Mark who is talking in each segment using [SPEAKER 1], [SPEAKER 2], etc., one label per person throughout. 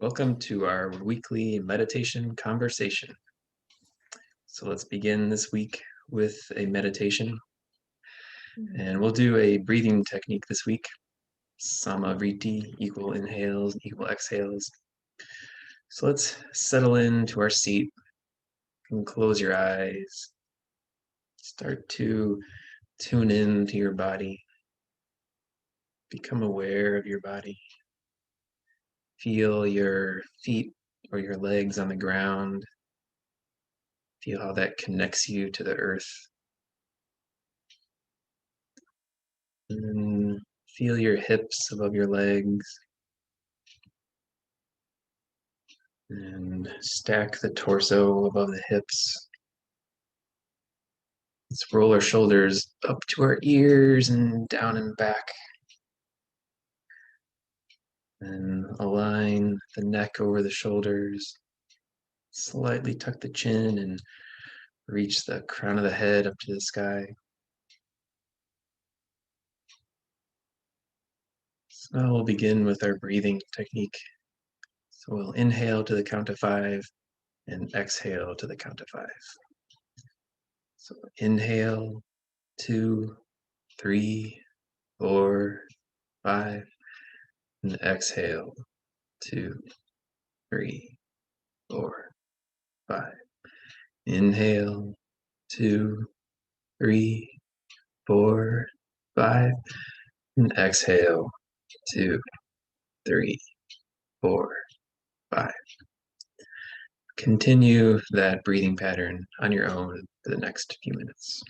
[SPEAKER 1] Welcome to our weekly meditation conversation. So let's begin this week with a meditation, and we'll do a breathing technique this week. Samavriti, equal inhales, equal exhales. So let's settle into our seat and close your eyes. Start to tune in to your body. Become aware of your body. Feel your feet or your legs on the ground. Feel how that connects you to the earth. And feel your hips above your legs. And stack the torso above the hips. Let's roll our shoulders up to our ears and down and back. And align the neck over the shoulders. Slightly tuck the chin and reach the crown of the head up to the sky. So now we'll begin with our breathing technique. So we'll inhale to the count of 5 and exhale to the count of 5. So inhale, 2, 3, 4, 5, and exhale, 2, 3, 4, 5. Inhale, 2, 3, 4, 5, and exhale, 2, 3, 4, 5. Continue that breathing pattern on your own for the next few minutes.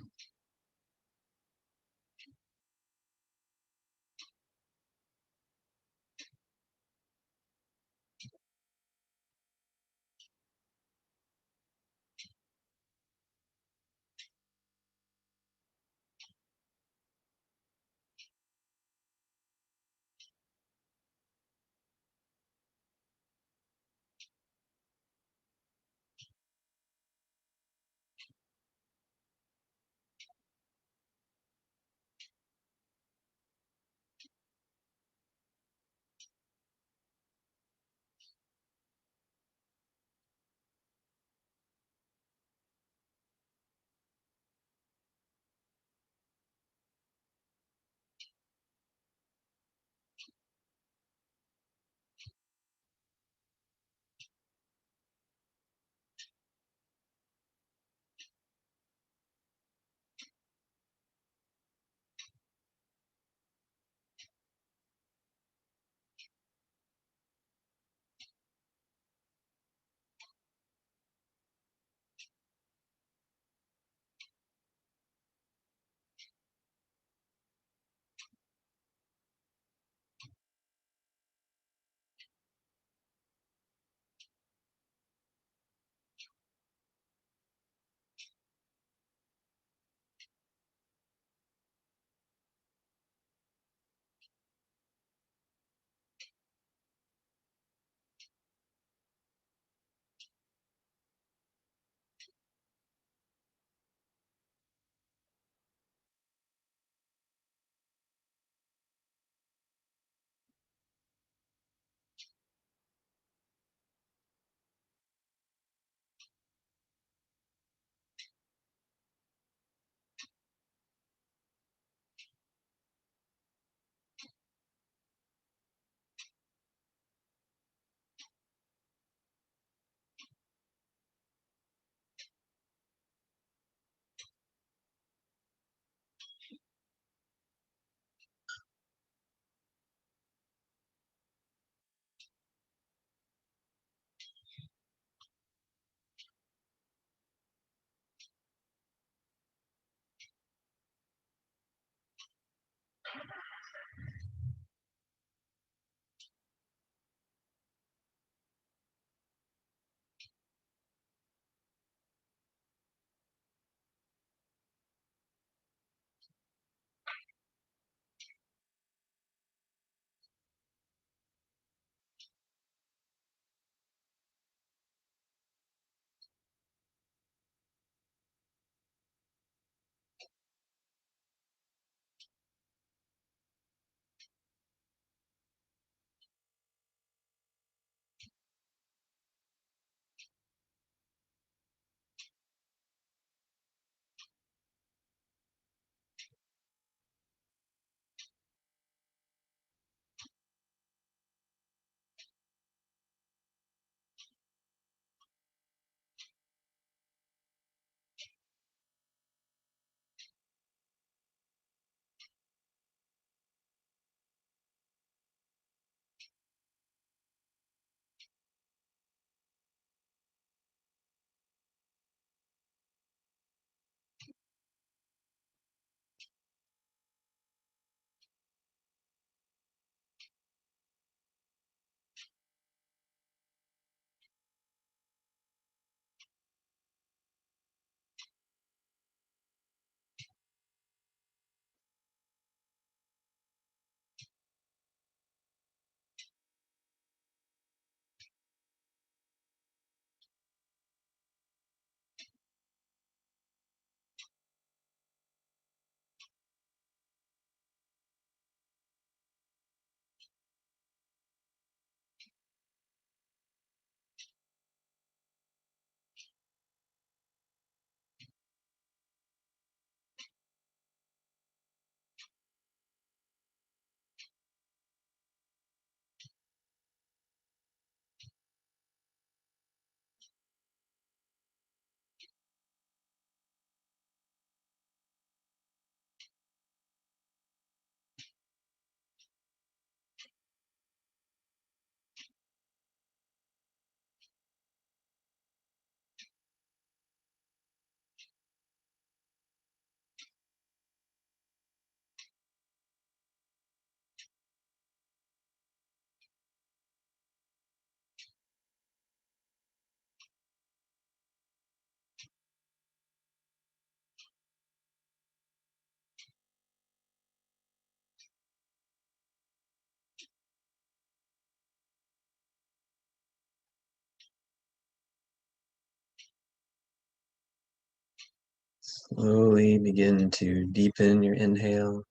[SPEAKER 1] Slowly begin to deepen your inhale,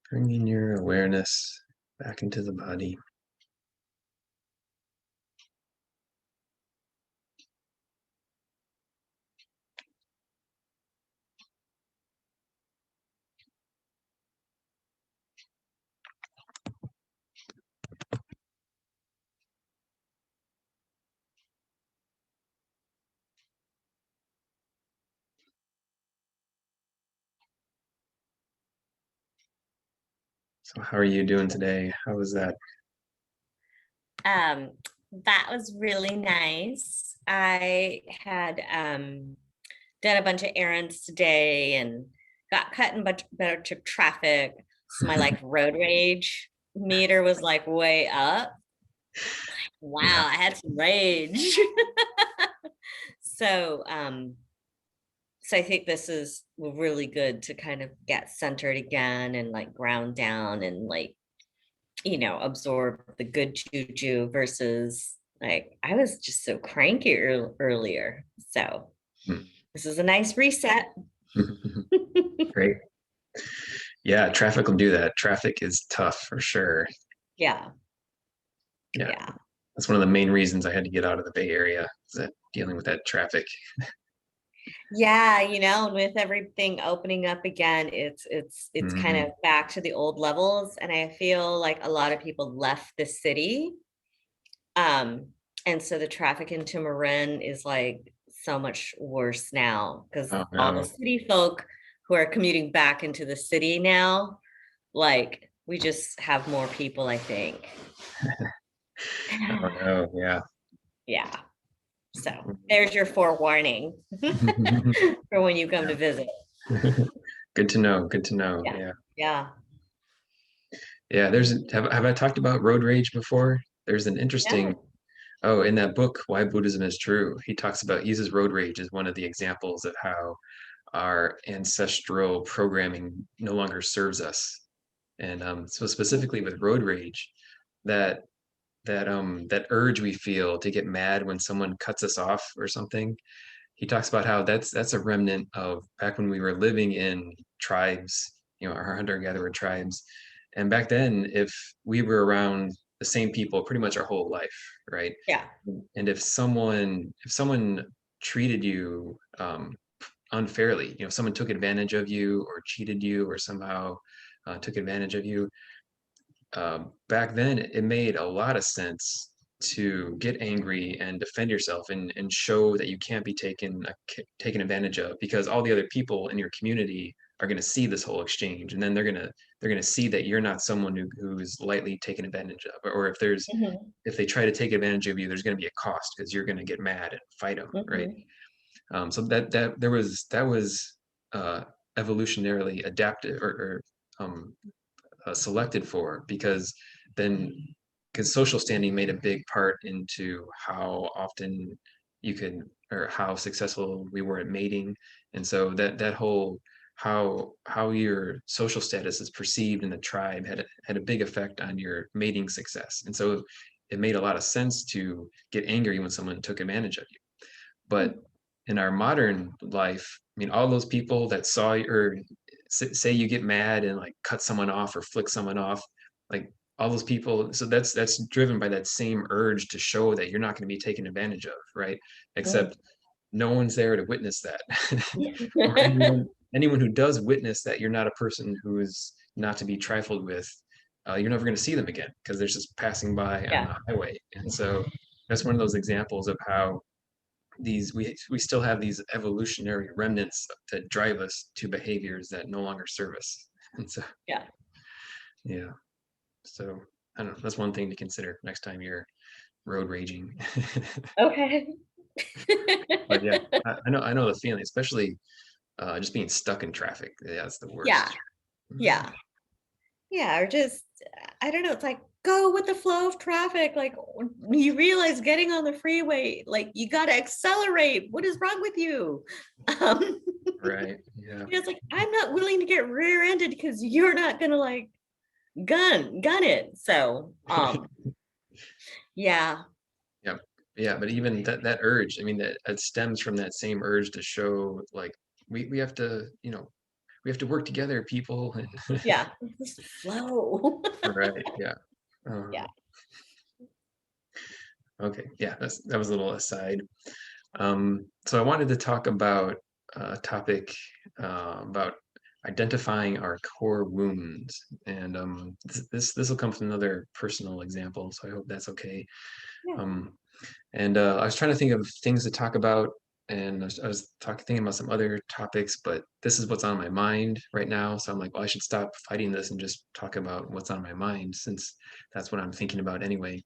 [SPEAKER 1] bringing your awareness back into the body. So how are you doing today? How was that?
[SPEAKER 2] Um, that was really nice. I had done a bunch of errands today and got cut in bunch of traffic. So my like road rage meter was like way up.
[SPEAKER 1] Yeah.
[SPEAKER 2] Wow, I had some rage. so so I think this is really good to kind of get centered again and like ground down and like absorb the good juju versus like I was just so cranky earlier. So this is a nice reset.
[SPEAKER 1] Great. Yeah, traffic will do that. Traffic is tough for sure.
[SPEAKER 2] Yeah.
[SPEAKER 1] Yeah.
[SPEAKER 2] Yeah.
[SPEAKER 1] That's one of the main reasons I had to get out of the Bay Area, is that dealing with that traffic.
[SPEAKER 2] Yeah, and with everything opening up again, it's kind of
[SPEAKER 1] Mhm.
[SPEAKER 2] back to the old levels. And I feel like a lot of people left the city. Um, and so the traffic into Marin is like so much worse now because
[SPEAKER 1] Oh
[SPEAKER 2] all the
[SPEAKER 1] no.
[SPEAKER 2] city folk who are commuting back into the city now, like we just have more people, I think.
[SPEAKER 1] Oh no. Yeah.
[SPEAKER 2] Yeah. So there's your forewarning for when you come to visit.
[SPEAKER 1] Good to know. Good to know.
[SPEAKER 2] Yeah.
[SPEAKER 1] Yeah.
[SPEAKER 2] Yeah.
[SPEAKER 1] Yeah. Have I talked about road rage before? There's an interesting,
[SPEAKER 2] No.
[SPEAKER 1] oh, in that book, Why Buddhism is True, he uses road rage as one of the examples of how our ancestral programming no longer serves us. And so specifically with road rage, that that urge we feel to get mad when someone cuts us off or something, he talks about how that's a remnant of back when we were living in tribes, our hunter-gatherer tribes. And back then, if we were around the same people pretty much our whole life, right?
[SPEAKER 2] Yeah.
[SPEAKER 1] And if someone treated you unfairly, if someone took advantage of you or cheated you or somehow took advantage of you, back then it made a lot of sense to get angry and defend yourself and show that you can't be taken advantage of, because all the other people in your community are going to see this whole exchange, and then they're going to see that you're not someone who's lightly taken advantage of, or
[SPEAKER 2] Hmm.
[SPEAKER 1] if they try to take advantage of you, there's going to be a cost because you're going to get mad and fight them, right?
[SPEAKER 2] Hmm.
[SPEAKER 1] So that was uh, evolutionarily adaptive, or selected for, then because social standing made a big part into how often you could, or how successful we were at mating. And so that whole, how your social status is perceived in the tribe had a big effect on your mating success. And so it made a lot of sense to get angry when someone took advantage of you. But in our modern life, I mean, all those people that saw you, or say you get mad and like cut someone off or flick someone off, like all those people. So that's driven by that same urge to show that you're not going to be taken advantage of, right? Except no one's there to witness that. Or anyone who does witness that you're not a person who is not to be trifled with, you're never going to see them again because they're just passing by on
[SPEAKER 2] Yeah.
[SPEAKER 1] the highway. And so that's one of those examples of how we still have these evolutionary remnants that drive us to behaviors that no longer serve us. And so
[SPEAKER 2] Yeah.
[SPEAKER 1] yeah, so I don't know, that's one thing to consider next time you're road raging.
[SPEAKER 2] Okay.
[SPEAKER 1] But yeah, I know the feeling, especially just being stuck in traffic. Yeah, that's the
[SPEAKER 2] Yeah.
[SPEAKER 1] worst.
[SPEAKER 2] Yeah. Yeah. Or just, I don't know. It's like go with the flow of traffic. Like you realize getting on the freeway, like you got to accelerate. What is wrong with you? Um,
[SPEAKER 1] Right, yeah.
[SPEAKER 2] it's like, I'm not willing to get rear ended because you're not going to like gun it. So, yeah.
[SPEAKER 1] Yep. yeah, but even that urge, I mean, that it stems from that same urge to show like we have to, we have to work together, people. And
[SPEAKER 2] Yeah, just flow.
[SPEAKER 1] right, yeah.
[SPEAKER 2] Yeah.
[SPEAKER 1] Um, okay, yeah, that was a little aside. So I wanted to talk about a topic about identifying our core wounds, and this will come from another personal example, so I hope that's okay.
[SPEAKER 2] Yeah.
[SPEAKER 1] Um, And I was trying to think of things to talk about, and thinking about some other topics, but this is what's on my mind right now. So I'm like, well, I should stop fighting this and just talk about what's on my mind, since that's what I'm thinking about anyway.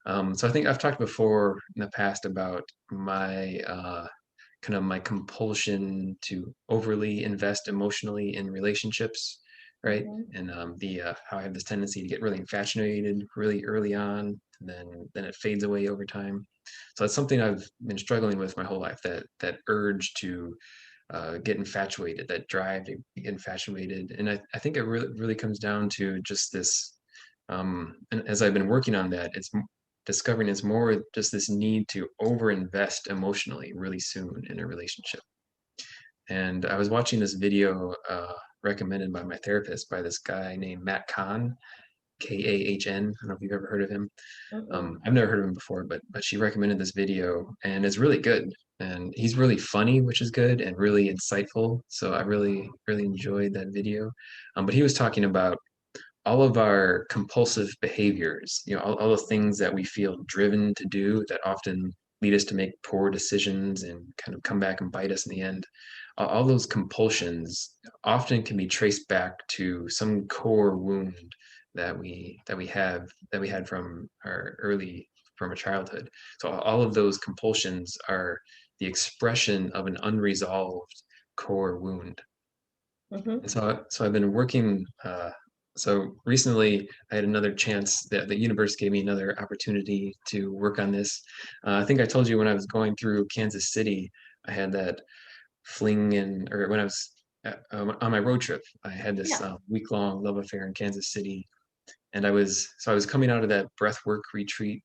[SPEAKER 1] So I think I've talked before in the past about my kind of my compulsion to overly invest emotionally in relationships, right?
[SPEAKER 2] Mhm.
[SPEAKER 1] And the how I have this tendency to get really infatuated really early on, and then it fades away over time. So that's something I've been struggling with my whole life. That urge to get infatuated, that drive to get infatuated, and I think it really comes down to just this. And as I've been working on that, discovering it's more just this need to overinvest emotionally really soon in a relationship. And I was watching this video recommended by my therapist by this guy named Matt Kahn, Kahn. I don't know if you've ever heard of him.
[SPEAKER 2] Mm-mm.
[SPEAKER 1] I've never heard of him before, but she recommended this video, and it's really good. And he's really funny, which is good, and really insightful. So I really enjoyed that video. But he was talking about all of our compulsive behaviors, all the things that we feel driven to do that often lead us to make poor decisions and kind of come back and bite us in the end. All those compulsions often can be traced back to some core wound that we had from our early from a childhood. So all of those compulsions are the expression of an unresolved core wound.
[SPEAKER 2] Mhm.
[SPEAKER 1] And so I've been working. So recently, I had another chance that the universe gave me another opportunity to work on this. I think I told you when I was going through Kansas City, I had that fling, or when I was on my road trip, I had this
[SPEAKER 2] Yeah.
[SPEAKER 1] week-long love affair in Kansas City, and I was coming out of that breathwork retreat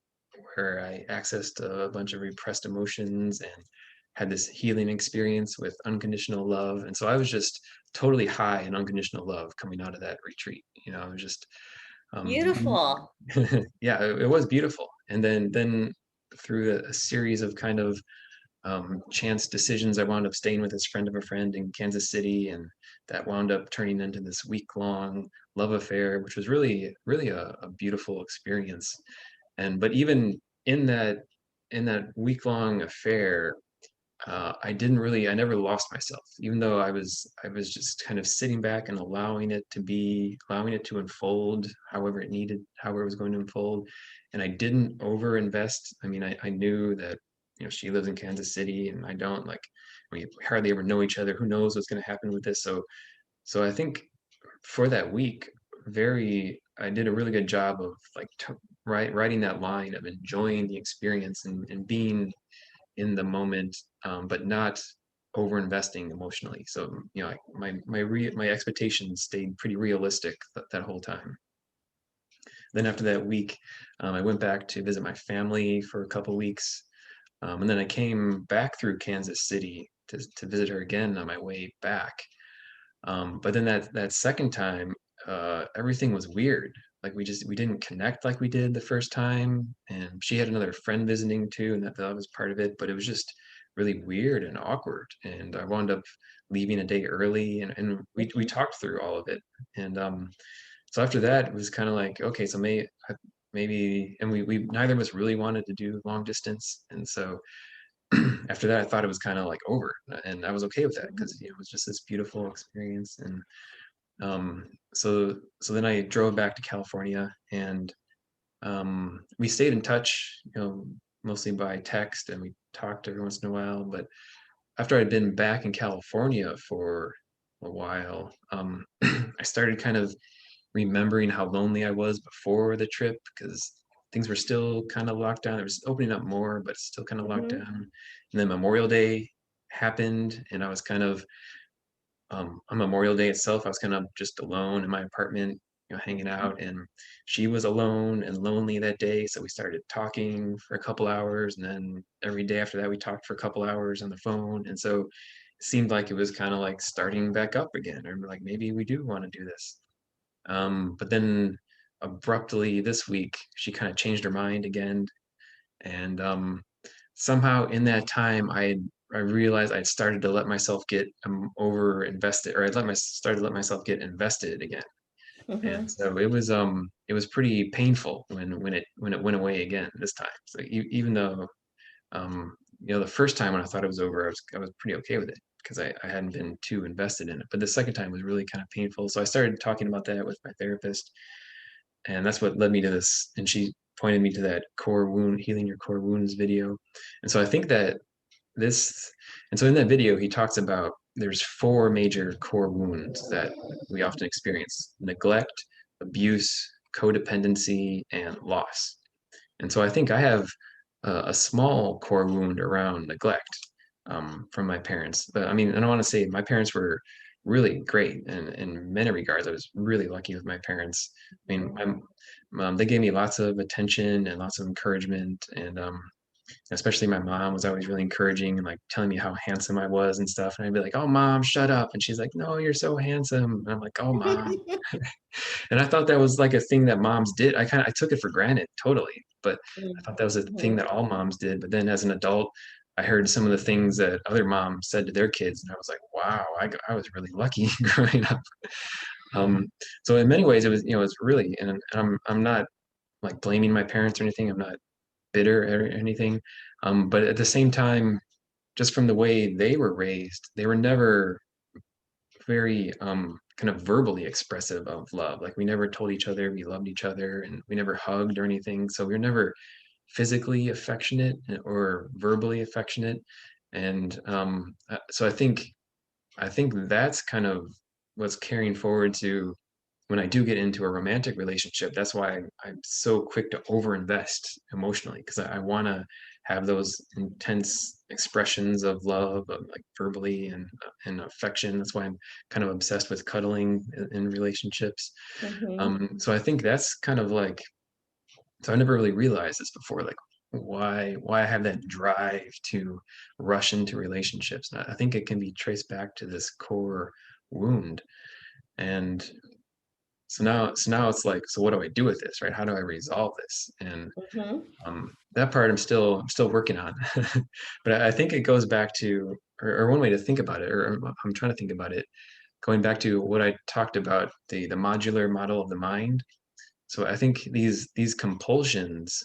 [SPEAKER 1] where I accessed a bunch of repressed emotions and had this healing experience with unconditional love. And so I was just totally high in unconditional love coming out of that retreat. I was just um
[SPEAKER 2] Beautiful.
[SPEAKER 1] yeah, it was beautiful. And then through a series of kind of chance decisions, I wound up staying with this friend of a friend in Kansas City, and that wound up turning into this week-long love affair, which was really a beautiful experience. And but even in that in that week-long affair, I never lost myself, even though I was just kind of sitting back and allowing it to unfold however it was going to unfold. And I didn't over invest. I mean, I knew that, she lives in Kansas City and I don't, like, we hardly ever know each other. Who knows what's going to happen with this? So I think for that week, I did a really good job of like, writing that line of enjoying the experience and being in the moment, but not over investing emotionally. So, my expectations stayed pretty realistic that whole time. Then after that week, I went back to visit my family for a couple weeks, and then I came back through Kansas City to visit her again on my way back. But then that second time, everything was weird. Like we didn't connect like we did the first time, and she had another friend visiting too, and that was part of it. But it was just really weird and awkward. And I wound up leaving a day early, and we
[SPEAKER 2] Mhm.
[SPEAKER 1] talked through all of it. And so after that, it was kind of like, okay, so maybe, and we neither of us really wanted to do long distance, and so after that, I thought it was kind of like over, and I was okay with that because
[SPEAKER 2] Mhm.
[SPEAKER 1] it was just this beautiful experience. And so then I drove back to California, and we stayed in touch, mostly by text, and we talked every once in a while. But after I'd been back in California for a while, I started kind of remembering how lonely I was before the trip, because things were still kind of locked down. It was opening up more, but still kind of locked
[SPEAKER 2] Mhm.
[SPEAKER 1] down. And then Memorial Day happened, and I was kind of on Memorial Day itself, I was kind of just alone in my apartment, hanging out, and she was alone and lonely that day. So we started talking for a couple hours, and then every day after that, we talked for a couple hours on the phone. And so it seemed like it was kind of like starting back up again, or like maybe we do want to do this. But then abruptly this week, she kind of changed her mind again, and somehow in that time, I realized I'd started to let myself get over invested, or started to let myself get invested again. And
[SPEAKER 2] Mhm.
[SPEAKER 1] so it was pretty painful when it went away again this time. So even though the first time when I thought it was over, I was pretty okay with it because I hadn't been too invested in it. But the second time was really kind of painful. So I started talking about that with my therapist, and that's what led me to this. And she pointed me to that core wound, healing your core wounds video. And so I think that this, and so in that video, he talks about there's four major core wounds that we often experience: neglect, abuse, codependency, and loss. And so I think I have a small core wound around neglect from my parents. But I mean, and I want to say my parents were really great, and in many regards, I was really lucky with my parents. I mean, they gave me lots of attention and lots of encouragement, and especially my mom was always really encouraging and like telling me how handsome I was and stuff. And I'd be like, "Oh, mom, shut up!" And she's like, "No, you're so handsome." And I'm like, "Oh, mom." And I thought that was like a thing that moms did. I took it for granted totally, but I thought that was a thing
[SPEAKER 2] Mhm.
[SPEAKER 1] that all moms did. But then as an adult, I heard some of the things that other moms said to their kids, and I was like, wow, I was really lucky growing up. Um, so in many ways, it was it's really, and I'm not like blaming my parents or anything. I'm not bitter or anything, but at the same time, just from the way they were raised, they were never very kind of verbally expressive of love. Like we never told each other we loved each other, and we never hugged or anything. So we were never physically affectionate or verbally affectionate. And so I think that's kind of what's carrying forward to when I do get into a romantic relationship. That's why I'm so quick to overinvest emotionally, because I want to have those intense expressions of love, of like verbally and affection. That's why I'm kind of obsessed with cuddling in relationships.
[SPEAKER 2] Mhm.
[SPEAKER 1] So I think that's kind of like, so I never really realized this before, like why I have that drive to rush into relationships. And I think it can be traced back to this core wound. And so now it's like, so what do I do with this, right? How do I resolve this? And
[SPEAKER 2] Mhm.
[SPEAKER 1] that part I'm still working on. But I think it goes back to, or one way to think about it, or I'm trying to think about it, going back to what I talked about, the modular model of the mind. So I think these compulsions,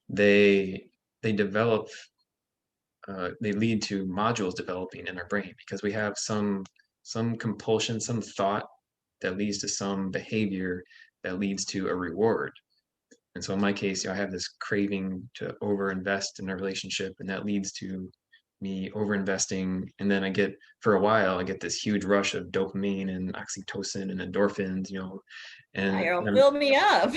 [SPEAKER 1] they they develop, they lead to modules developing in our brain because we have some compulsion, some thought that leads to some behavior that leads to a reward. And so in my case, I have this craving to overinvest in a relationship, and that leads to me overinvesting. And then for a while, I get this huge rush of dopamine and oxytocin and endorphins,
[SPEAKER 2] Yeah,
[SPEAKER 1] and
[SPEAKER 2] you'll fill me up.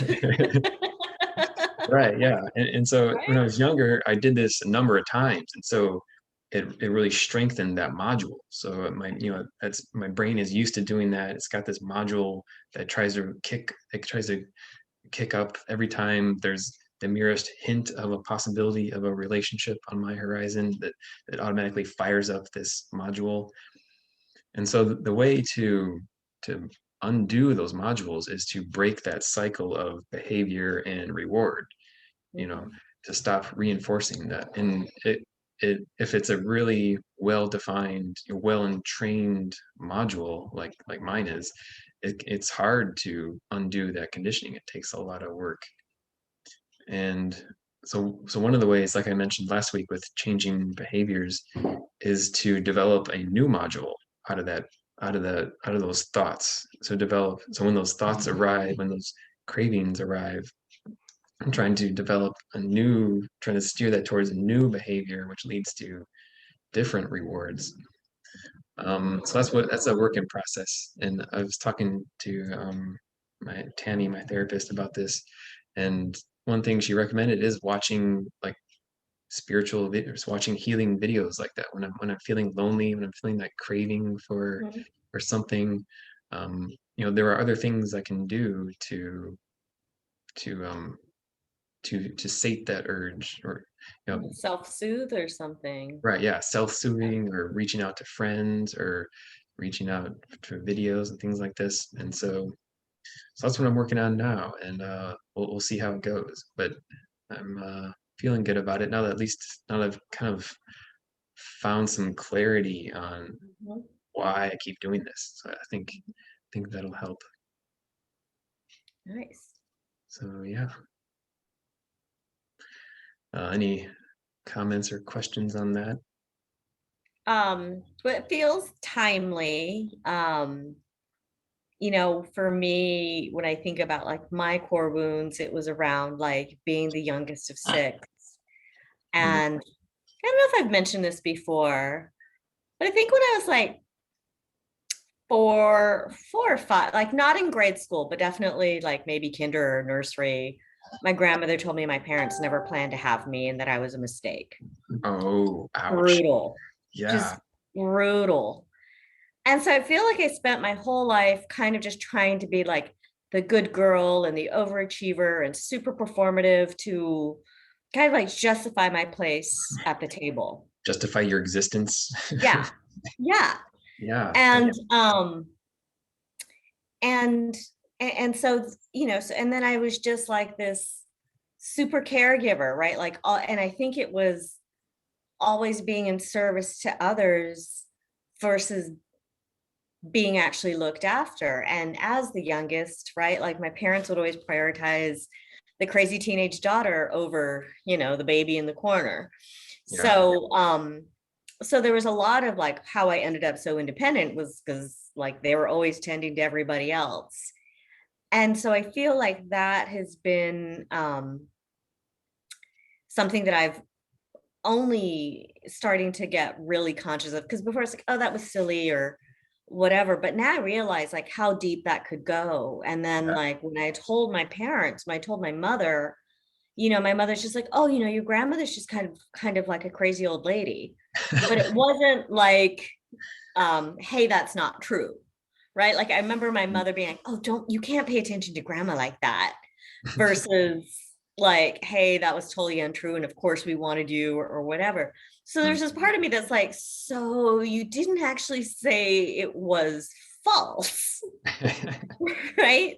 [SPEAKER 1] right, yeah. And so when I
[SPEAKER 2] Right?
[SPEAKER 1] was younger, I did this a number of times. And so it really strengthened that module. So that's my brain is used to doing that. It's got this module that tries to kick up every time there's the merest hint of a possibility of a relationship on my horizon, that automatically fires up this module. And so the way to undo those modules is to break that cycle of behavior and reward, you know,
[SPEAKER 2] Mhm.
[SPEAKER 1] to stop reinforcing that. And it if it's a really well defined, well entrained module like mine is, it's hard to undo that conditioning. It takes a lot of work. And so one of the ways, like I mentioned last week with changing behaviors, is to develop a new module out of that, out of those thoughts. So when those thoughts arrive, when those cravings arrive, I'm trying to develop trying to steer that towards a new behavior, which leads to different rewards. So that's a work in process. And I was talking to my Tammy, my therapist, about this, and one thing she recommended is watching like spiritual videos, watching healing videos like that when I'm feeling lonely, when I'm feeling that craving
[SPEAKER 2] Mhm.
[SPEAKER 1] for something. Um, there are other things I can do to to sate that urge, or
[SPEAKER 2] Self-soothe or something.
[SPEAKER 1] right, yeah, self-soothing, or reaching out to friends, or reaching out to videos and things like this. And so that's what I'm working on now, and we'll see how it goes. But I'm feeling good about it now that, at least now that I've kind of found some clarity on
[SPEAKER 2] Mhm.
[SPEAKER 1] why I keep doing this. So I think that'll help.
[SPEAKER 2] Nice.
[SPEAKER 1] So yeah. Any comments or questions on that?
[SPEAKER 2] But it feels timely. For me, when I think about like my core wounds, it was around like being the youngest of six.
[SPEAKER 1] Mm,
[SPEAKER 2] And I don't know if I've mentioned this before, but I think when I was like four or five, like not in grade school, but definitely like maybe kinder or nursery, my grandmother told me my parents never planned to have me and that I was a mistake.
[SPEAKER 1] oh, ouch.
[SPEAKER 2] Brutal,
[SPEAKER 1] Yeah.
[SPEAKER 2] just brutal. And so I feel like I spent my whole life kind of just trying to be like the good girl and the overachiever and super performative to kind of like justify my place at the table.
[SPEAKER 1] Justify your existence.
[SPEAKER 2] Yeah. Yeah.
[SPEAKER 1] Yeah.
[SPEAKER 2] And and and so so and then I was just like this super caregiver, right? Like all, and I think it was always being in service to others versus being actually looked after. And as the youngest, right, like my parents would always prioritize the crazy teenage daughter over, the baby in the corner.
[SPEAKER 1] Yeah.
[SPEAKER 2] So there was a lot of like how I ended up so independent was because like they were always tending to everybody else. And so I feel like that has been something that I've only starting to get really conscious of, because before it's like, oh, that was silly or whatever. But now I realize like how deep that could go. And then
[SPEAKER 1] Yeah.
[SPEAKER 2] like when I told my parents, when I told my mother, my mother's just like, oh, your grandmother's just kind of like a crazy old lady. But it wasn't like, hey, that's not true. Right. Like I remember my mother being like, oh, you can't pay attention to grandma like that, versus like, hey, that was totally untrue. And of course we wanted you or whatever. So there's this part of me that's like, so you didn't actually say it was false, right?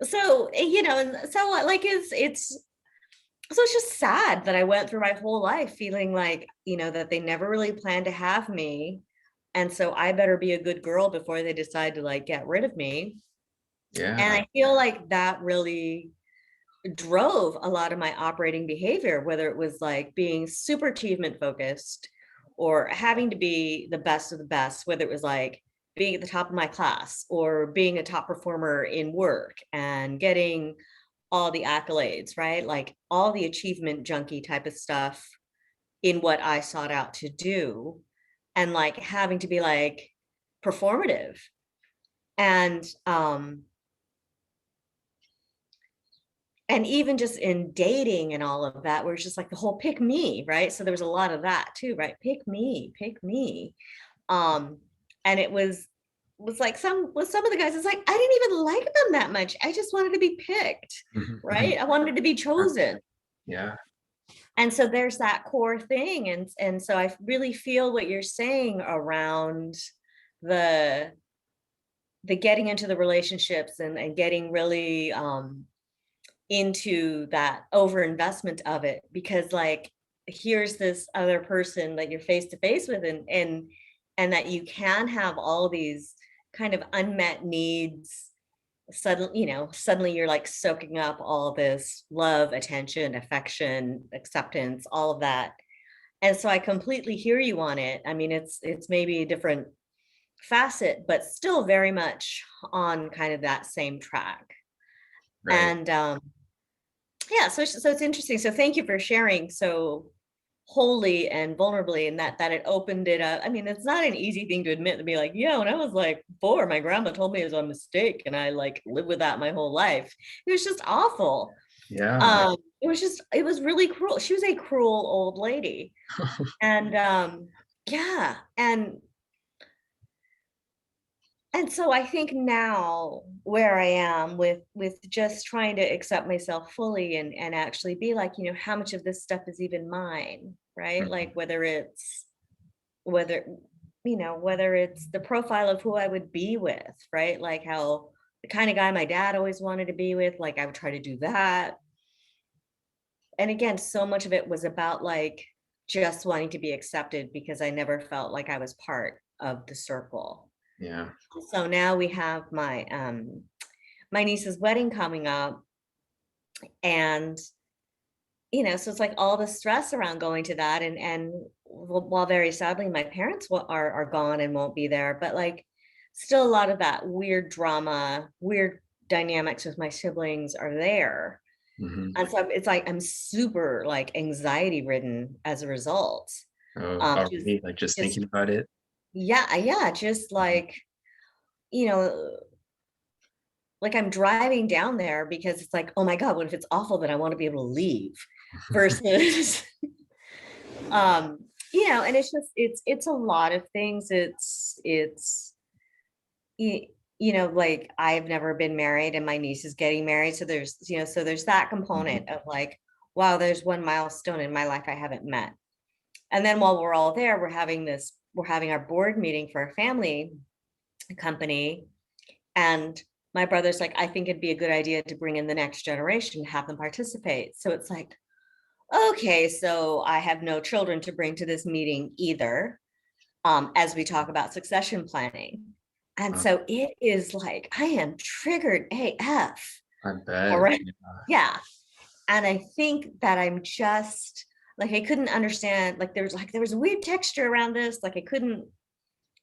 [SPEAKER 2] So, and so like so it's just sad that I went through my whole life feeling like, that they never really planned to have me. And so I better be a good girl before they decide to like get rid of me. And
[SPEAKER 1] Yeah.
[SPEAKER 2] I feel like that really drove a lot of my operating behavior, whether it was like being super achievement focused or having to be the best of the best, whether it was like being at the top of my class or being a top performer in work and getting all the accolades, right? Like all the achievement junkie type of stuff in what I sought out to do, and like having to be like performative. And even just in dating and all of that, where it's just like the whole pick me, right? So there was a lot of that too, right? Pick me, pick me. Um, and it was like with some of the guys, it's like I didn't even like them that much. I just wanted to be picked,
[SPEAKER 1] Mhm, mhm.
[SPEAKER 2] right? I wanted to be chosen.
[SPEAKER 1] Yeah.
[SPEAKER 2] And so there's that core thing. And so I really feel what you're saying around the the getting into the relationships and getting really into that over investment of it, because like here's this other person that you're face to face with, and that you can have all these kind of unmet needs. Suddenly you're like soaking up all this love, attention, affection, acceptance, all of that. And so I completely hear you on it. I mean, it's maybe a different facet, but still very much on kind of that same track.
[SPEAKER 1] Right.
[SPEAKER 2] And yeah, so it's interesting. So thank you for sharing so wholly and vulnerably, and that it opened it up. I mean, it's not an easy thing to admit, to be like, yeah, when I was like 4, my grandma told me it was a mistake, and I like lived with that my whole life. It was just awful.
[SPEAKER 1] Yeah.
[SPEAKER 2] It was really cruel. She was a cruel old lady. And yeah, And so I think now where I am with just trying to accept myself fully and actually be like, how much of this stuff is even mine, right?
[SPEAKER 1] Mhm.
[SPEAKER 2] Like whether whether it's the profile of who I would be with, right? Like how the kind of guy my dad always wanted to be with, like I would try to do that. And again, so much of it was about like just wanting to be accepted because I never felt like I was part of the circle.
[SPEAKER 1] Yeah.
[SPEAKER 2] So now we have my niece's wedding coming up, and so it's like all the stress around going to that, and while very sadly my parents are gone and won't be there, but like still a lot of that weird drama, weird dynamics with my siblings are there.
[SPEAKER 1] Hmm.
[SPEAKER 2] And so it's like I'm super like anxiety ridden as a result.
[SPEAKER 1] Oh,
[SPEAKER 2] Just
[SPEAKER 1] already, like just
[SPEAKER 2] just
[SPEAKER 1] thinking about it.
[SPEAKER 2] yeah, just
[SPEAKER 1] Mhm.
[SPEAKER 2] you know, like I'm driving down there because it's like, oh my God, what if it's awful that I want to be able to leave versus um, and it's just it's a lot of things. It's y- like I've never been married and my niece is getting married. So there's that
[SPEAKER 1] Mhm.
[SPEAKER 2] component of like, wow, there's one milestone in my life I haven't met. And then while we're all there, we're having our board meeting for a family company. And my brother's like, I think it'd be a good idea to bring in the next generation, have them participate. So it's like, okay, so I have no children to bring to this meeting either, as we talk about succession planning. And
[SPEAKER 1] Uh,
[SPEAKER 2] so it is like, I am triggered AF.
[SPEAKER 1] I
[SPEAKER 2] All
[SPEAKER 1] bet.
[SPEAKER 2] right.
[SPEAKER 1] Yeah.
[SPEAKER 2] Yeah. And I think that I'm just like, I couldn't understand, like, there was a weird texture around this. Like, I couldn't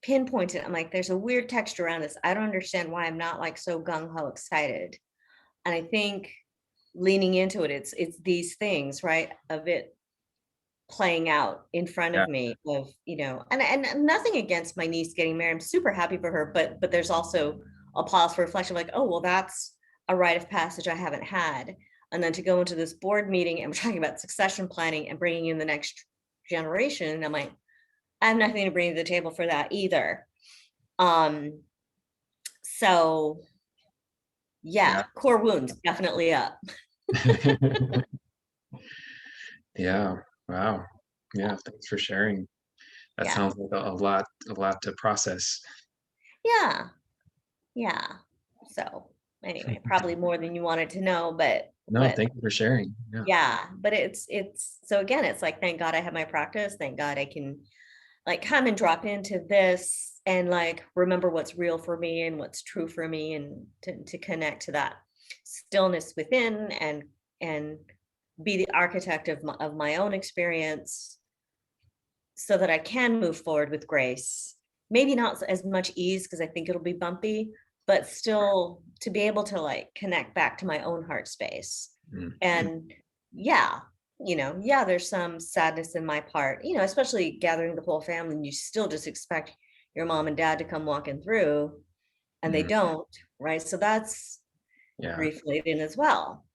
[SPEAKER 2] pinpoint it. I'm like, there's a weird texture around this. I don't understand why I'm not like so gung ho excited. And I think leaning into it, it's these things, right? Of it playing out in front
[SPEAKER 1] Yeah.
[SPEAKER 2] of me of, and nothing against my niece getting married. I'm super happy for her, but there's also a pause for reflection, like, oh, well, that's a rite of passage I haven't had. And then to go into this board meeting and we're talking about succession planning and bringing in the next generation. And I'm like, I have nothing to bring to the table for that either. Um, so
[SPEAKER 1] Yeah.
[SPEAKER 2] yeah, core wounds definitely up.
[SPEAKER 1] Yeah. Wow.
[SPEAKER 2] Yeah,
[SPEAKER 1] Yeah. Thanks for sharing. That
[SPEAKER 2] yeah,
[SPEAKER 1] sounds like a lot to process.
[SPEAKER 2] yeah, yeah. So anyway, probably more than you wanted to know,
[SPEAKER 1] No,
[SPEAKER 2] but
[SPEAKER 1] thank you for sharing. Yeah.
[SPEAKER 2] yeah, but it's so again, it's like thank God I have my practice. Thank God I can like come and drop into this and like remember what's real for me and what's true for me and to connect to that stillness within and be the architect of my own experience so that I can move forward with grace. Maybe not as much ease because I think it'll be bumpy, but still to be able to like connect back to my own heart space.
[SPEAKER 1] Mm.
[SPEAKER 2] And yeah, yeah, there's some sadness in my part, especially gathering the whole family and you still just expect your mom and dad to come walking through and they
[SPEAKER 1] Mm.
[SPEAKER 2] don't, right? So that's
[SPEAKER 1] Yeah.
[SPEAKER 2] grief laden as well.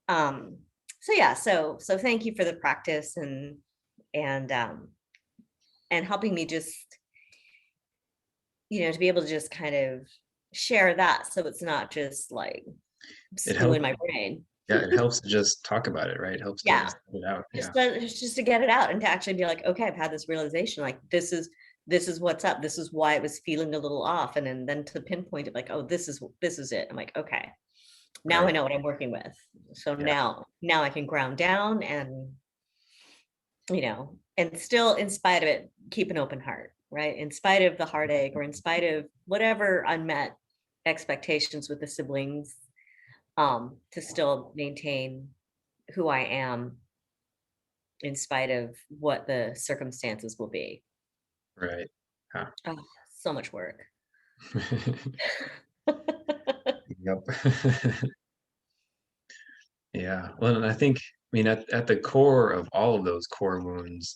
[SPEAKER 2] Um, so yeah, so thank you for the practice and and helping me just to be able to just kind of share that so it's not just like
[SPEAKER 1] It
[SPEAKER 2] stew in
[SPEAKER 1] helps.
[SPEAKER 2] my brain.
[SPEAKER 1] Yeah, it helps to just talk about it, right? It helps to
[SPEAKER 2] Yeah,
[SPEAKER 1] just get it out. Yeah.
[SPEAKER 2] just to get it out and to actually be like, okay, I've had this realization, like this is what's up, this is why it was feeling a little off, and then to pinpoint it like, oh, this is it. I'm like, okay, now I
[SPEAKER 1] Right.
[SPEAKER 2] know what I'm working with. So
[SPEAKER 1] Yeah.
[SPEAKER 2] now I can ground down and and still in spite of it keep an open heart, right? In spite of the heartache or in spite of whatever unmet expectations with the siblings, to still maintain who I am in spite of what the circumstances will be.
[SPEAKER 1] Right. Yeah.
[SPEAKER 2] Oh, so much work.
[SPEAKER 1] Yep. Yeah. Well, and I think, I mean, at the core of all of those core wounds,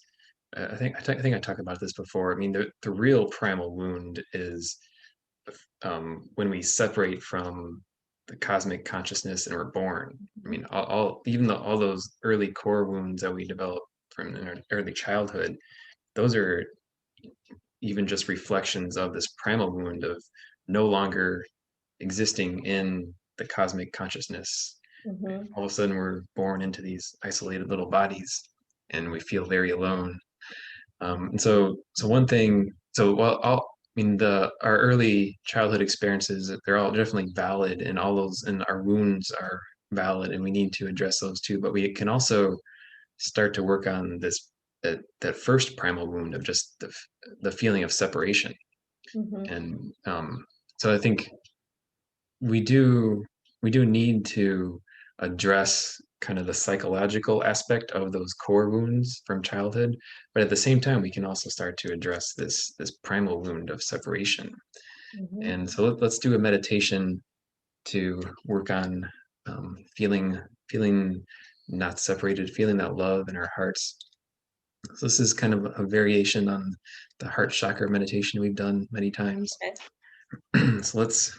[SPEAKER 1] I think I talked about this before. I mean, the real primal wound is when we separate from the cosmic consciousness and we're born. I mean, even all those early core wounds that we develop from in our early childhood, those are even just reflections of this primal wound of no longer existing in the cosmic consciousness.
[SPEAKER 2] Mhm.
[SPEAKER 1] All of a sudden, we're born into these isolated little bodies, and we feel very alone. And so one thing, so well, I mean, the our early childhood experiences, they're all definitely valid, and all those, and our wounds are valid, and we need to address those too. But we can also start to work on this that first primal wound of just the feeling of separation.
[SPEAKER 2] Mhm.
[SPEAKER 1] And so I think we do we do need to address kind of the psychological aspect of those core wounds from childhood, but at the same time we can also start to address this primal wound of separation.
[SPEAKER 2] Mhm.
[SPEAKER 1] And so let's do a meditation to work on feeling not separated, feeling that love in our hearts. So this is kind of a variation on the heart chakra meditation we've done many times.
[SPEAKER 2] Okay.
[SPEAKER 1] So let's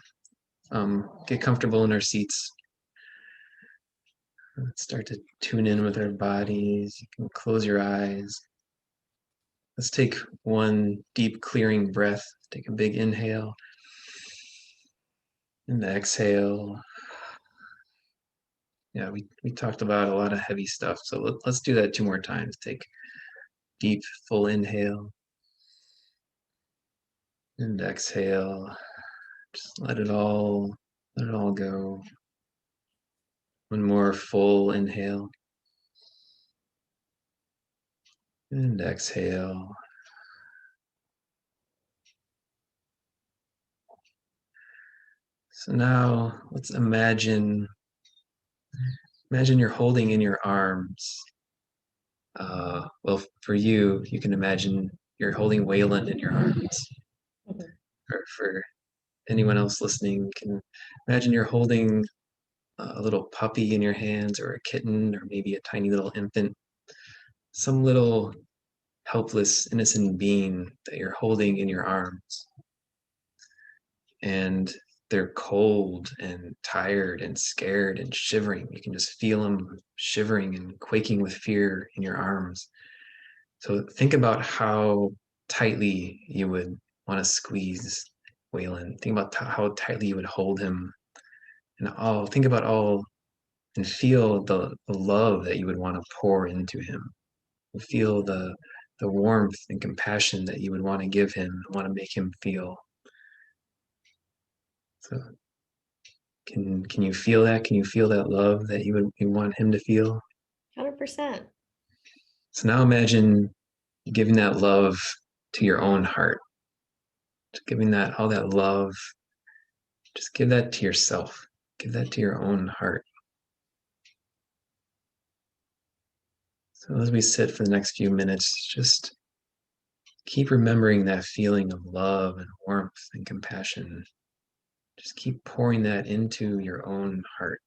[SPEAKER 1] get comfortable in our seats. Let's start to tune in with our bodies. You can close your eyes. Let's take one deep clearing breath. Take a big inhale and exhale. Yeah, we talked about a lot of heavy stuff. So let's do that two more times. Take deep, full inhale and exhale. Just let it all go. One more full inhale and exhale. So now let's imagine you're holding in your arms. Well, for you, you can imagine you're holding Wayland in your arms.
[SPEAKER 2] Mhm.
[SPEAKER 1] Or for anyone else listening, can imagine you're holding a little puppy in your hands, or a kitten, or maybe a tiny little infant, some little helpless, innocent being that you're holding in your arms. And they're cold and tired and scared and shivering. You can just feel them shivering and quaking with fear in your arms. So think about how tightly you would want to squeeze Waylon. Think about how tightly you would hold him, and all think about all and feel the love that you would want to pour into him. Feel the warmth and compassion that you would want to give him, want to make him feel. So can you feel that? Can you feel that love that you want him to feel?
[SPEAKER 2] 100%.
[SPEAKER 1] So now imagine giving that love to your own heart, just giving that all that love. Just give that to yourself. Give that to your own heart. So as we sit for the next few minutes, just keep remembering that feeling of love and warmth and compassion. Just keep pouring that into your own heart.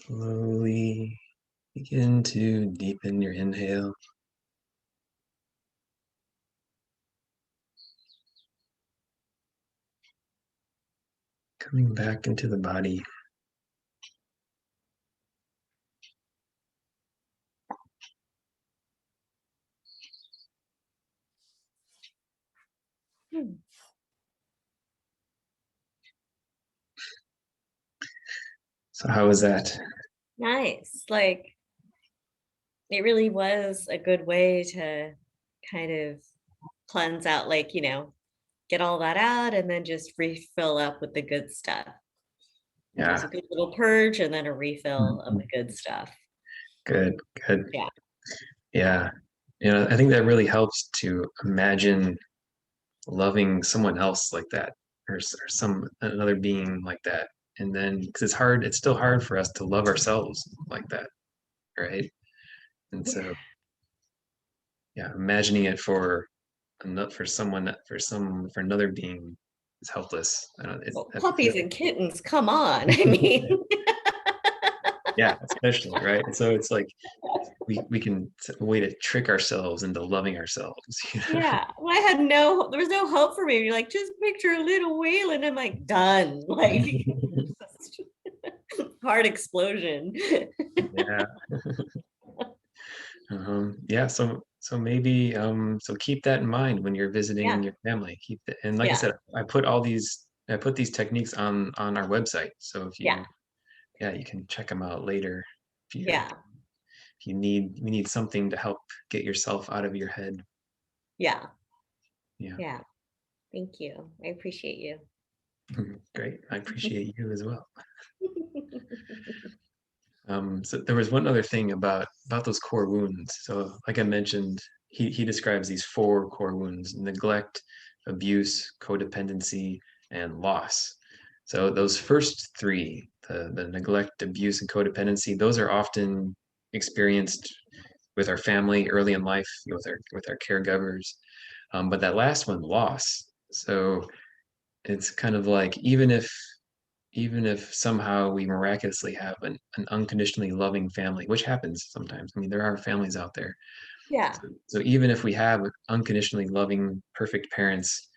[SPEAKER 1] Slowly begin to deepen your inhale. Coming back into the body.
[SPEAKER 2] Hmm.
[SPEAKER 1] So how was that?
[SPEAKER 2] Nice. Like it really was a good way to kind of cleanse out, like, get all that out and then just refill up with the good stuff. It was a
[SPEAKER 1] Yeah.
[SPEAKER 2] good little purge and then a refill of
[SPEAKER 1] Mhm.
[SPEAKER 2] the good stuff.
[SPEAKER 1] Good, good.
[SPEAKER 2] Yeah.
[SPEAKER 1] Yeah. I think that really helps to imagine loving someone else like that, or some another being like that. And then, because it's still hard for us to love ourselves like that, right? And
[SPEAKER 2] Yeah.
[SPEAKER 1] so, yeah, imagining it for someone, for another being is helpless. I don't,
[SPEAKER 2] Well,
[SPEAKER 1] I
[SPEAKER 2] puppies
[SPEAKER 1] feel,
[SPEAKER 2] and kittens, come on. I mean,
[SPEAKER 1] yeah, especially, right? And so it's like it's a way to trick ourselves into loving ourselves.
[SPEAKER 2] yeah. Well, there was no hope for me. You're like, just picture a little whale, and I'm like, done. Like, heart explosion.
[SPEAKER 1] Yeah. Yeah, so maybe so keep that in mind when you're visiting
[SPEAKER 2] Yeah.
[SPEAKER 1] your family. Keep that, and like I
[SPEAKER 2] Yeah.
[SPEAKER 1] said, I put these techniques on our website. So if
[SPEAKER 2] Yeah.
[SPEAKER 1] you yeah, you can check them out later
[SPEAKER 2] Yeah.
[SPEAKER 1] if you need something to help get yourself out of your head.
[SPEAKER 2] Yeah.
[SPEAKER 1] Yeah.
[SPEAKER 2] Yeah. Thank you. I appreciate you.
[SPEAKER 1] Great. I appreciate you as well. So there was one other thing about those core wounds. So like I mentioned, he describes these four core wounds: neglect, abuse, codependency, and loss. So those first three, the neglect, abuse, and codependency, those are often experienced with our family early in life, with our caregivers. But that last one, loss. So it's kind of like even if somehow we miraculously have an unconditionally loving family, which happens sometimes. I mean, there are families out there.
[SPEAKER 2] Yeah.
[SPEAKER 1] So even if we have unconditionally loving, perfect parents,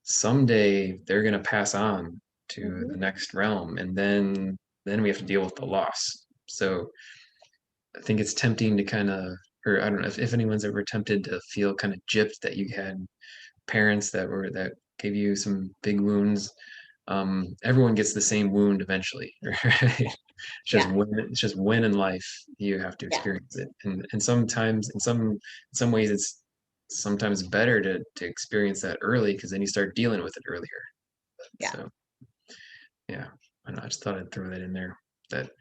[SPEAKER 1] someday they're going to pass on to the
[SPEAKER 2] Mhm.
[SPEAKER 1] next realm, and then we have to deal with the loss. So I think it's tempting to kind of, or I don't know if anyone's ever tempted to feel kind of gypped that you had parents that gave you some big wounds. Everyone gets the same wound eventually, right?
[SPEAKER 2] Yeah.
[SPEAKER 1] It's just when in life you have to
[SPEAKER 2] Yeah.
[SPEAKER 1] experience it, and sometimes in some ways it's sometimes better to experience that early because then you start dealing with it earlier.
[SPEAKER 2] Yeah.
[SPEAKER 1] So yeah, I don't know, I just thought I'd throw that in there. That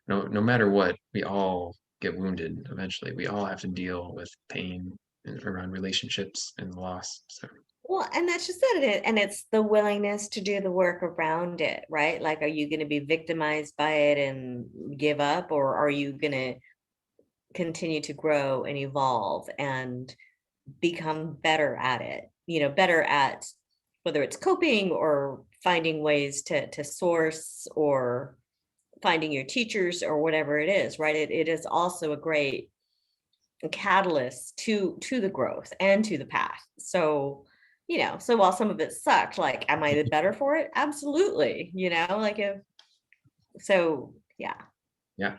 [SPEAKER 1] no matter what, we all get wounded eventually. We all have to deal with pain and around relationships and loss. So
[SPEAKER 2] Well, and that's just it. And it's the willingness to do the work around it, right? Like, are you going to be victimized by it and give up, or are you going to continue to grow and evolve and become better at it? Better at whether it's coping or finding ways to source or finding your teachers or whatever it is, right? It is also a great catalyst to the growth and to the path. So while some of it sucked, like, am I the better for it? Absolutely. Like, if so, yeah.
[SPEAKER 1] yeah.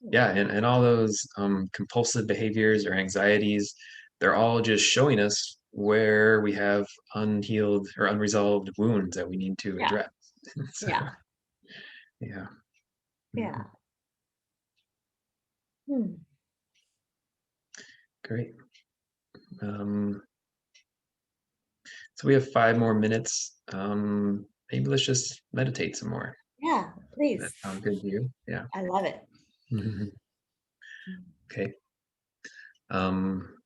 [SPEAKER 1] Yeah, and all those compulsive behaviors or anxieties, they're all just showing us where we have unhealed or unresolved wounds that we need to
[SPEAKER 2] Yeah.
[SPEAKER 1] address. So,
[SPEAKER 2] Yeah.
[SPEAKER 1] yeah.
[SPEAKER 2] Yeah.
[SPEAKER 1] Mhm.
[SPEAKER 2] Hmm.
[SPEAKER 1] Great. Um, so we have 5 more minutes. Maybe let's just meditate some more.
[SPEAKER 2] Yeah,
[SPEAKER 1] That
[SPEAKER 2] please.
[SPEAKER 1] sound good to you? Yeah.
[SPEAKER 2] I love it.
[SPEAKER 1] Mhm. Okay. Um,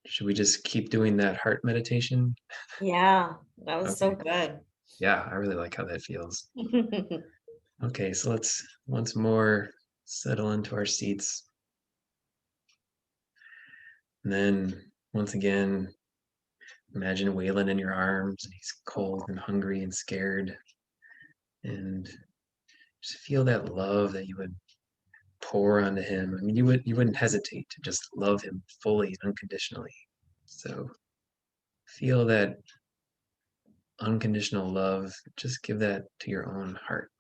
[SPEAKER 1] should we just keep doing that heart meditation?
[SPEAKER 2] Yeah, that was so
[SPEAKER 1] Okay.
[SPEAKER 2] good.
[SPEAKER 1] Yeah, I really like how that feels. Okay, so let's once more settle into our seats. And then once again, imagine Waylon in your arms. He's cold and hungry and scared. And Just feel that love that you would pour onto him. I mean, you wouldn't hesitate to just love him fully, unconditionally. So feel that unconditional love. Just give that to your own heart.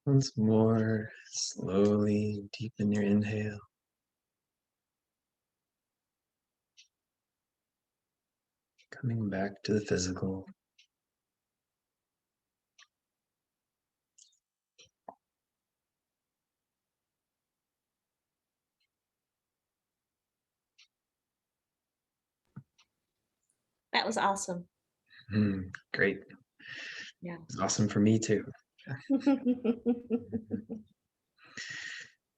[SPEAKER 1] Once more, slowly deepen your inhale. Coming back to the physical.
[SPEAKER 2] That was awesome.
[SPEAKER 1] Great.
[SPEAKER 2] Yeah.
[SPEAKER 1] It's awesome for me too.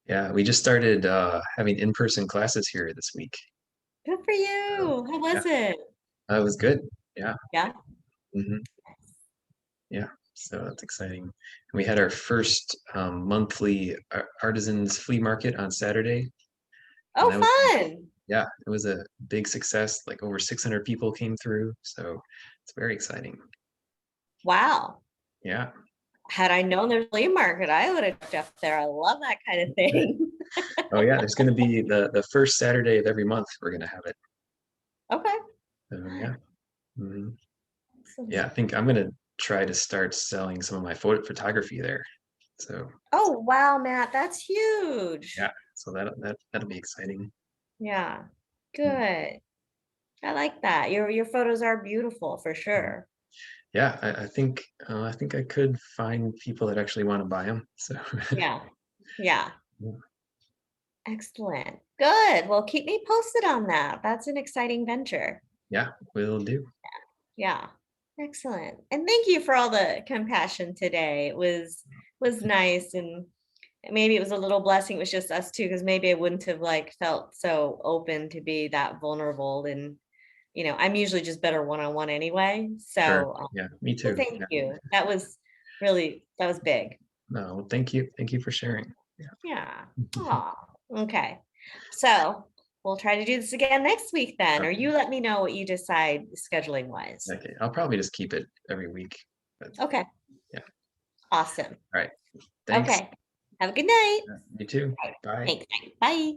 [SPEAKER 1] Yeah, we just started having in-person classes here this week.
[SPEAKER 2] Good for
[SPEAKER 1] So,
[SPEAKER 2] you. How
[SPEAKER 1] yeah,
[SPEAKER 2] was it?
[SPEAKER 1] it was good. Yeah.
[SPEAKER 2] Yeah.
[SPEAKER 1] hmm Yeah. So that's exciting. We had our first monthly artisans flea market on Saturday, and
[SPEAKER 2] Oh,
[SPEAKER 1] that was,
[SPEAKER 2] fun.
[SPEAKER 1] yeah, it was a big success. Like over 600 people came through. So it's very exciting.
[SPEAKER 2] Wow.
[SPEAKER 1] Yeah.
[SPEAKER 2] Had I known there's a flea market, I would have jumped there. I love that kind of thing.
[SPEAKER 1] Oh yeah, there's going to be the first Saturday of every month. We're going to have it.
[SPEAKER 2] Okay.
[SPEAKER 1] So yeah. hmm Yeah, I
[SPEAKER 2] Excellent.
[SPEAKER 1] think I'm going to try to start selling some of my photography there. So
[SPEAKER 2] Oh, wow, Matt, that's huge.
[SPEAKER 1] yeah, so that'll be exciting.
[SPEAKER 2] Yeah.
[SPEAKER 1] Mm,
[SPEAKER 2] Good. I like that. Your photos are beautiful for
[SPEAKER 1] mm.
[SPEAKER 2] sure.
[SPEAKER 1] Yeah, I think I could find people that actually want to buy them. So
[SPEAKER 2] Yeah. Yeah.
[SPEAKER 1] yeah,
[SPEAKER 2] Excellent. Good. Well, keep me posted on that. That's an exciting venture.
[SPEAKER 1] yeah, will do.
[SPEAKER 2] Yeah. Excellent. And thank you for all the compassion today. It was nice, and maybe it was a little blessing. It was just us two, because maybe I wouldn't have like felt so open to be that vulnerable. And I'm usually just better one-on-one anyway.
[SPEAKER 1] Sure.
[SPEAKER 2] So,
[SPEAKER 1] Yeah, me
[SPEAKER 2] so
[SPEAKER 1] too.
[SPEAKER 2] thank
[SPEAKER 1] Yeah.
[SPEAKER 2] you. That was big.
[SPEAKER 1] No, thank you. Thank you for sharing. Yeah.
[SPEAKER 2] Yeah. Oh, okay. So we'll try to do this again next week then, or
[SPEAKER 1] Okay.
[SPEAKER 2] you let me know what you decide scheduling wise.
[SPEAKER 1] Okay. I'll probably just keep it every week. But
[SPEAKER 2] Okay.
[SPEAKER 1] yeah.
[SPEAKER 2] Awesome.
[SPEAKER 1] All right. Thanks.
[SPEAKER 2] Okay. Have a good night.
[SPEAKER 1] You too. Bye.
[SPEAKER 2] Thanks. Bye.